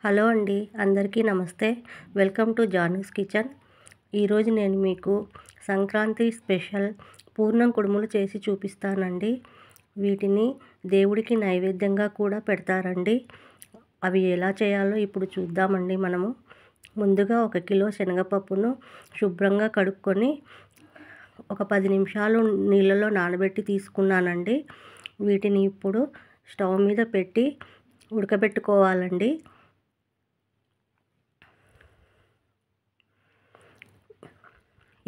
Hello అండి, అందరికీ నమస్తే. Welcome to Janu's kitchen. ఈరోజు నేను మీకు సంక్రాంతి స్పెషల్ పూర్ణం కుడుములు చేసి చూపిస్తానండి. వీటిని దేవుడికి నైవేద్యంగా కూడా పెడతారండి. అవి ఎలా చేయాలో ఇప్పుడు చూద్దామండి మనము. ముందుగా 1 కిలో శనగపప్పును శుభ్రంగా కడుక్కొని ఒక 10 నిమిషాలు నీళ్ళలో నానబెట్టి తీసుకున్నానండి. వీటిని ఇప్పుడు స్టవ్ మీద పెట్టి ఉడకబెట్టుకోవాలండి.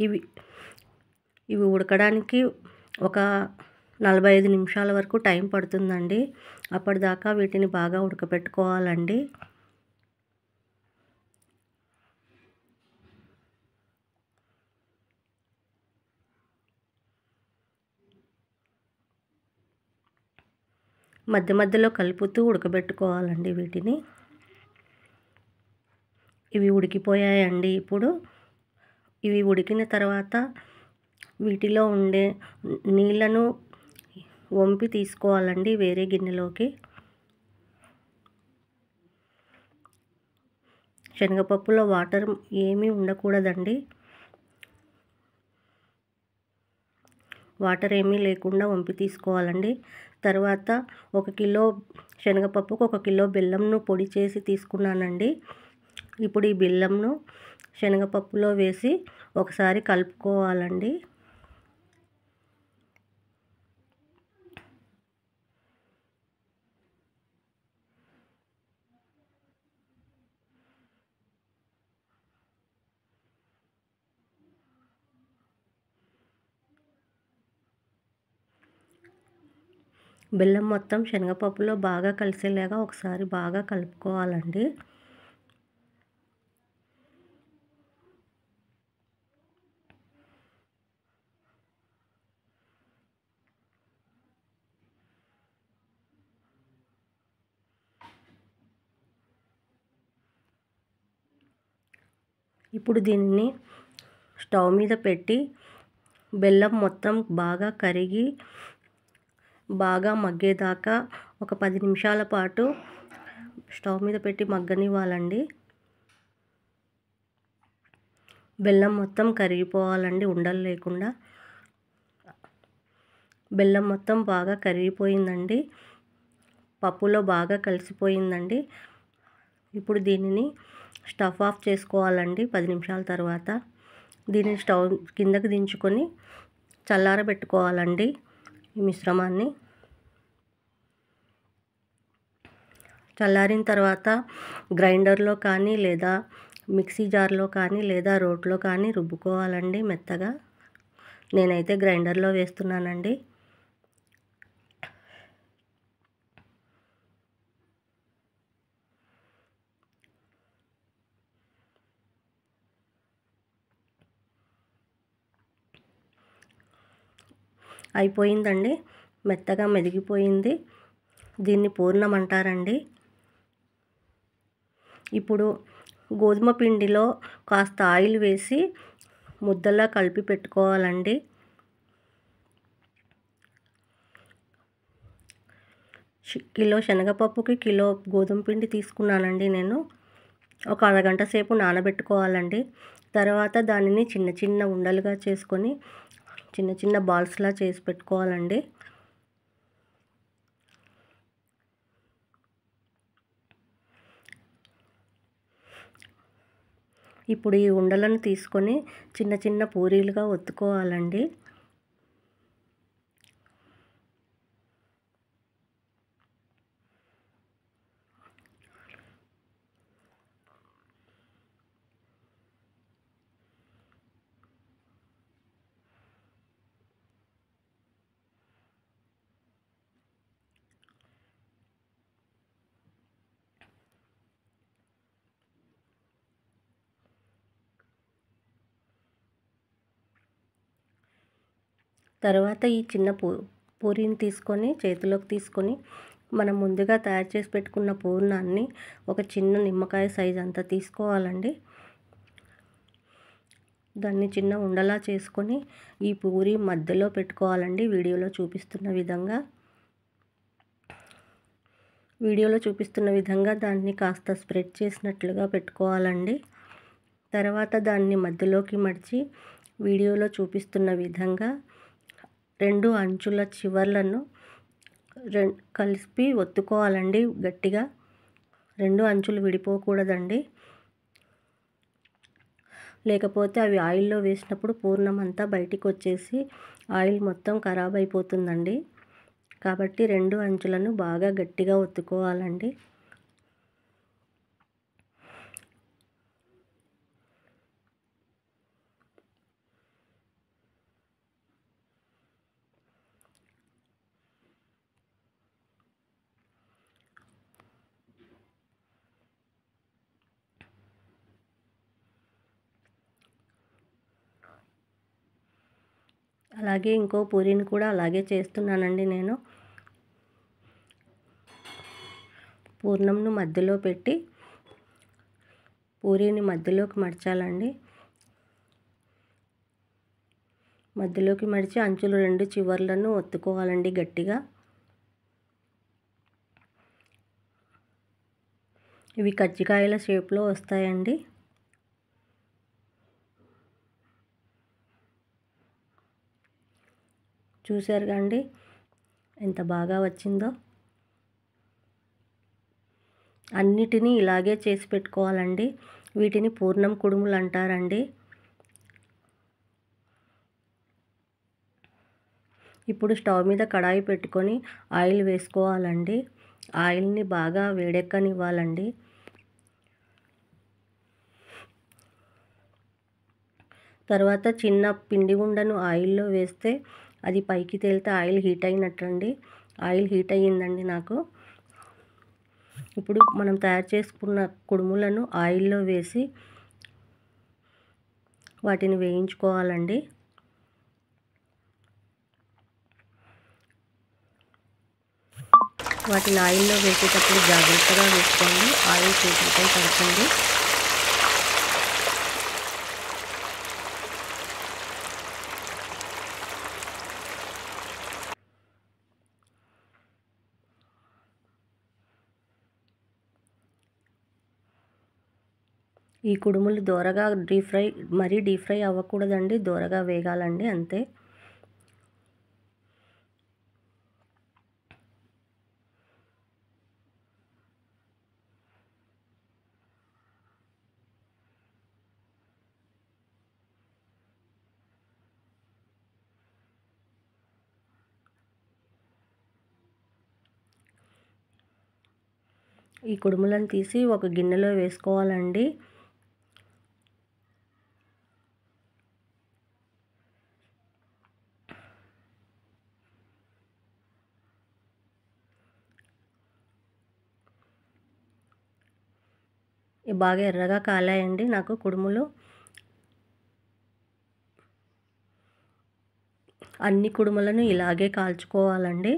ఇవి ఉడకడానికి ఒక 45 నిమిషాల వరకు టైం పడుతుందండి. అప్పటిదాకా వీటిని బాగా ఉడకపెట్టుకోవాలండి. మధ్య మధ్యలో కలుపుతూ ఉడకబెట్టుకోవాలండి వీటిని. ఇవి ఉడికిపోయాయండి. ఇప్పుడు ఇవి ఉడికిన తర్వాత వీటిలో ఉండే నీళ్ళను వంపి తీసుకోవాలండి వేరే గిన్నెలోకి. శనగపప్పులో వాటర్ ఏమీ ఉండకూడదండి. వాటర్ ఏమీ లేకుండా వంపి తీసుకోవాలండి. తర్వాత 1 కిలో శనగపప్పుకు 1 కిలో బెల్లంను పొడి చేసి తీసుకున్నానండి. ఇప్పుడు ఈ బెల్లంను శనగపప్పులో వేసి ఒకసారి కలుపుకోవాలండి. బెల్లం మొత్తం శనగపప్పులో బాగా కలిసేలాగా ఒకసారి బాగా కలుపుకోవాలండి. ఇప్పుడు దీనిని స్టవ్ మీద పెట్టి బెల్లం మొత్తం బాగా కరిగి బాగా మగ్గేదాకా ఒక 10 నిమిషాల పాటు స్టవ్ మీద పెట్టి మగ్గనివ్వాలండి. బెల్లం మొత్తం కరిగిపోవాలండి, ఉండలు లేకుండా. బెల్లం మొత్తం బాగా కరిగిపోయిందండి, పప్పులో బాగా కలిసిపోయిందండి. ఇప్పుడు దీనిని స్టవ్ ఆఫ్ చేసుకోవాలండి 10 నిమిషాల తర్వాత. దీనిని స్టవ్ కిందకి దించుకొని చల్లారబెట్టుకోవాలండి ఈ మిశ్రమాన్ని. చల్లారిన తర్వాత గ్రైండర్లో కానీ లేదా మిక్సీ జార్లో కానీ లేదా రోట్లో కానీ రుబ్బుకోవాలండి మెత్తగా. నేనైతే గ్రైండర్లో వేస్తున్నానండి. అయిపోయిందండి, మెత్తగా మెదిగిపోయింది. దీన్ని పూర్ణం అంటారండి. ఇప్పుడు గోధుమ పిండిలో కాస్త ఆయిల్ వేసి ముద్దలా కలిపి పెట్టుకోవాలండి. కిలో శనగపప్పుకి కిలో గోధుమ పిండి తీసుకున్నానండి నేను. ఒక అరగంట సేపు నానబెట్టుకోవాలండి. తర్వాత దానిని చిన్న చిన్న ఉండలుగా చేసుకొని చిన్న చిన్న బాల్స్లా చేసి పెట్టుకోవాలండి. ఇప్పుడు ఈ ఉండలను తీసుకొని చిన్న చిన్న పూరీలుగా ఒత్తుకోవాలండి. తర్వాత ఈ చిన్న పూరీని తీసుకొని చేతిలోకి తీసుకొని మనం ముందుగా తయారు చేసి పెట్టుకున్న పూర్ణాన్ని ఒక చిన్న నిమ్మకాయ సైజ్ అంతా తీసుకోవాలండి. దాన్ని చిన్న ఉండలా చేసుకొని ఈ పూరి మధ్యలో పెట్టుకోవాలండి వీడియోలో చూపిస్తున్న విధంగా. వీడియోలో చూపిస్తున్న విధంగా దాన్ని కాస్త స్ప్రెడ్ చేసినట్లుగా పెట్టుకోవాలండి. తర్వాత దాన్ని మధ్యలోకి మడిచి వీడియోలో చూపిస్తున్న విధంగా 2 అంచుల చివర్లను కలిపి ఒత్తుకోవాలండి గట్టిగా. 2 అంచులు విడిపోకూడదండి, లేకపోతే అవి ఆయిల్లో వేసినప్పుడు పూర్ణం అంతా బయటికి వచ్చేసి ఆయిల్ మొత్తం ఖరాబ్ అయిపోతుందండి. కాబట్టి 2 అంచులను బాగా గట్టిగా ఒత్తుకోవాలండి. అలాగే ఇంకో పూరీని కూడా అలాగే చేస్తున్నానండి నేను. పూర్ణంను మధ్యలో పెట్టి పూరీని మధ్యలోకి మడచాలండి. మధ్యలోకి మడిచి అంచులు 2 చివర్లను ఒత్తుకోవాలండి గట్టిగా. ఇవి కజ్జికాయల షేప్లో వస్తాయండి. చూశారుగా అండి ఎంత బాగా వచ్చిందో. అన్నిటినీ ఇలాగే చేసి పెట్టుకోవాలండి. వీటిని పూర్ణం కుడుములు అంటారండి. ఇప్పుడు స్టవ్ మీద కడాయి పెట్టుకొని ఆయిల్ వేసుకోవాలండి. ఆయిల్ని బాగా వేడెక్కనివ్వాలండి. తర్వాత చిన్న పిండి ఉండను ఆయిల్లో వేస్తే అది పైకి తేలితే ఆయిల్ హీట్ అయినట్టండి. ఆయిల్ హీట్ అయ్యిందండి నాకు. ఇప్పుడు మనం తయారు చేసుకున్న కుడుములను ఆయిల్లో వేసి వాటిని వేయించుకోవాలండి. వాటిని ఆయిల్లో వేసేటప్పుడు జాగ్రత్తగా వేసుకోండి, ఆయిల్ చేతులపై పడుతుంది. ఈ కుడుములు దోరగా మరీ డీప్ ఫ్రై అవ్వకూడదండి, దోరగా వేగాలండి అంతే. ఈ కుడుములను తీసి ఒక గిన్నెలో వేసుకోవాలండి. బాగా ఎర్రగా కాలాయండి నాకు కుడుములు. అన్ని కుడుములను ఇలాగే కాల్చుకోవాలండి.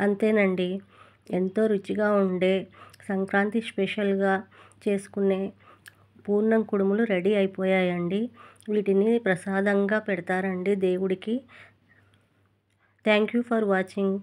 అంతేనండి, ఎంతో రుచిగా ఉండే సంక్రాంతి స్పెషల్గా చేసుకునే పూర్ణం కుడుములు రెడీ అయిపోయాయండి. వీటిని ప్రసాదంగా పెడతారండి దేవుడికి. Thank you for watching.